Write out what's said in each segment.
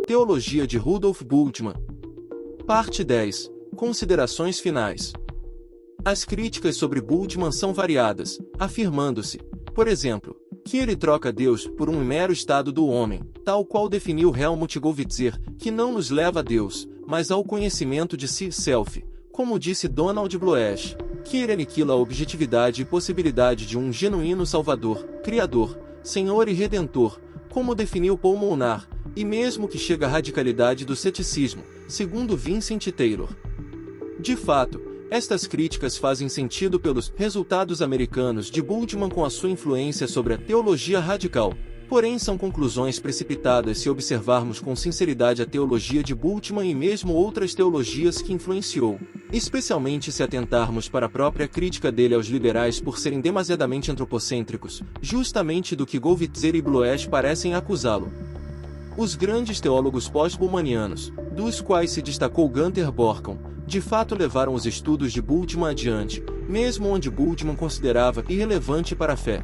teologia de Rudolf Bultmann. Parte 10. Considerações finais. As críticas sobre Bultmann são variadas, afirmando-se, por exemplo, que ele troca Deus por um mero estado do homem, tal qual definiu Helmut Goldwitzer, que não nos leva a Deus, mas ao conhecimento de si self, como disse Donald Bloesch, que ele aniquila a objetividade e possibilidade de um genuíno Salvador, Criador, Senhor e Redentor, como definiu Paul Molnar, e mesmo que chega à radicalidade do ceticismo, segundo Vincent Taylor. De fato, estas críticas fazem sentido pelos resultados americanos de Bultmann com a sua influência sobre a teologia radical, porém são conclusões precipitadas se observarmos com sinceridade a teologia de Bultmann e mesmo outras teologias que influenciou, especialmente se atentarmos para a própria crítica dele aos liberais por serem demasiadamente antropocêntricos, justamente do que Goldwitzer e Bloesch parecem acusá-lo. Os grandes teólogos pós-bultmannianos, dos quais se destacou Gunther Borkum, de fato levaram os estudos de Bultmann adiante, mesmo onde Bultmann considerava irrelevante para a fé.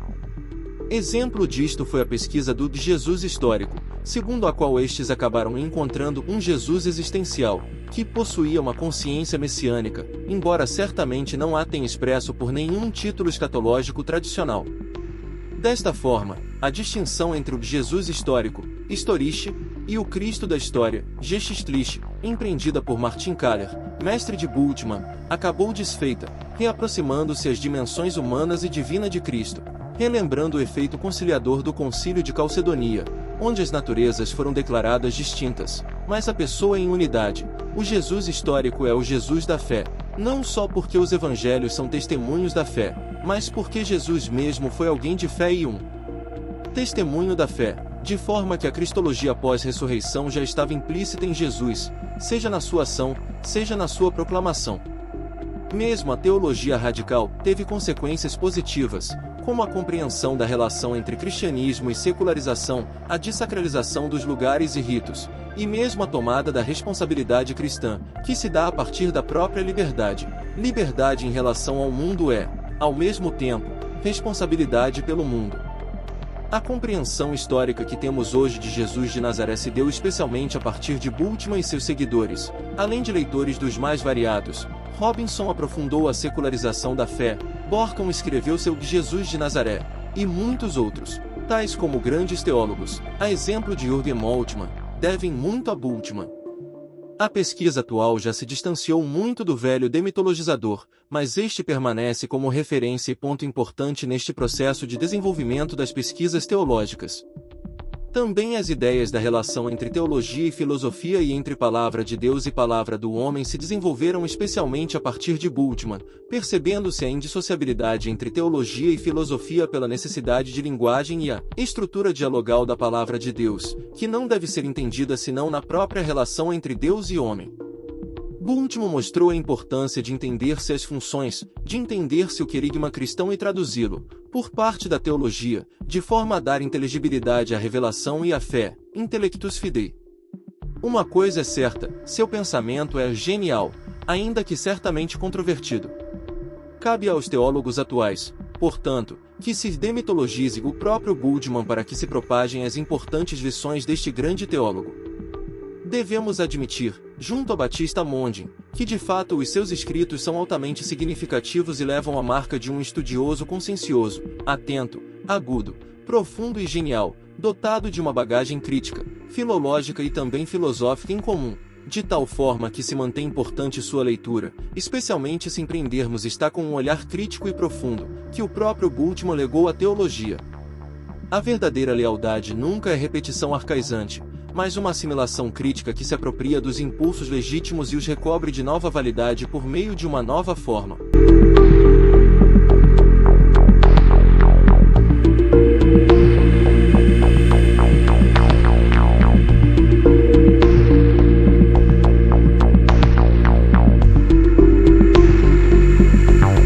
Exemplo disto foi a pesquisa do Jesus histórico, segundo a qual estes acabaram encontrando um Jesus existencial, que possuía uma consciência messiânica, embora certamente não a tenha expresso por nenhum título escatológico tradicional. Desta forma, a distinção entre o Jesus histórico, historische, e o Cristo da história, Geschichtliche, empreendida por Martin Kaller, mestre de Bultmann, acabou desfeita, reaproximando-se às dimensões humanas e divina de Cristo, relembrando o efeito conciliador do Concílio de Calcedonia, onde as naturezas foram declaradas distintas, mas a pessoa em unidade. O Jesus histórico é o Jesus da fé, não só porque os evangelhos são testemunhos da fé, mas porque Jesus mesmo foi alguém de fé e um testemunho da fé, de forma que a cristologia pós-ressurreição já estava implícita em Jesus, seja na sua ação, seja na sua proclamação. Mesmo a teologia radical teve consequências positivas, como a compreensão da relação entre cristianismo e secularização, a dessacralização dos lugares e ritos, e mesmo a tomada da responsabilidade cristã, que se dá a partir da própria liberdade. Liberdade em relação ao mundo é, ao mesmo tempo, responsabilidade pelo mundo. A compreensão histórica que temos hoje de Jesus de Nazaré se deu especialmente a partir de Bultmann e seus seguidores, além de leitores dos mais variados. Robinson aprofundou a secularização da fé, Borkum escreveu seu Jesus de Nazaré, e muitos outros, tais como grandes teólogos, a exemplo de Jürgen Moltmann, devem muito a Bultmann. A pesquisa atual já se distanciou muito do velho demitologizador, mas este permanece como referência e ponto importante neste processo de desenvolvimento das pesquisas teológicas. Também as ideias da relação entre teologia e filosofia e entre palavra de Deus e palavra do homem se desenvolveram especialmente a partir de Bultmann, percebendo-se a indissociabilidade entre teologia e filosofia pela necessidade de linguagem e a estrutura dialogal da palavra de Deus, que não deve ser entendida senão na própria relação entre Deus e homem. Bultmann mostrou a importância de entender-se as funções, de entender-se o querigma cristão e traduzi-lo, por parte da teologia, de forma a dar inteligibilidade à revelação e à fé, intellectus fidei. Uma coisa é certa, seu pensamento é genial, ainda que certamente controvertido. Cabe aos teólogos atuais, portanto, que se demitologize o próprio Bultmann para que se propaguem as importantes lições deste grande teólogo. Devemos admitir, junto a Batista Mondin, que de fato os seus escritos são altamente significativos e levam a marca de um estudioso consciencioso, atento, agudo, profundo e genial, dotado de uma bagagem crítica, filológica e também filosófica em comum, de tal forma que se mantém importante sua leitura, especialmente se empreendermos está com um olhar crítico e profundo, que o próprio Bultmann legou à teologia. A verdadeira lealdade nunca é repetição arcaizante, mas uma assimilação crítica que se apropria dos impulsos legítimos e os recobre de nova validade por meio de uma nova forma.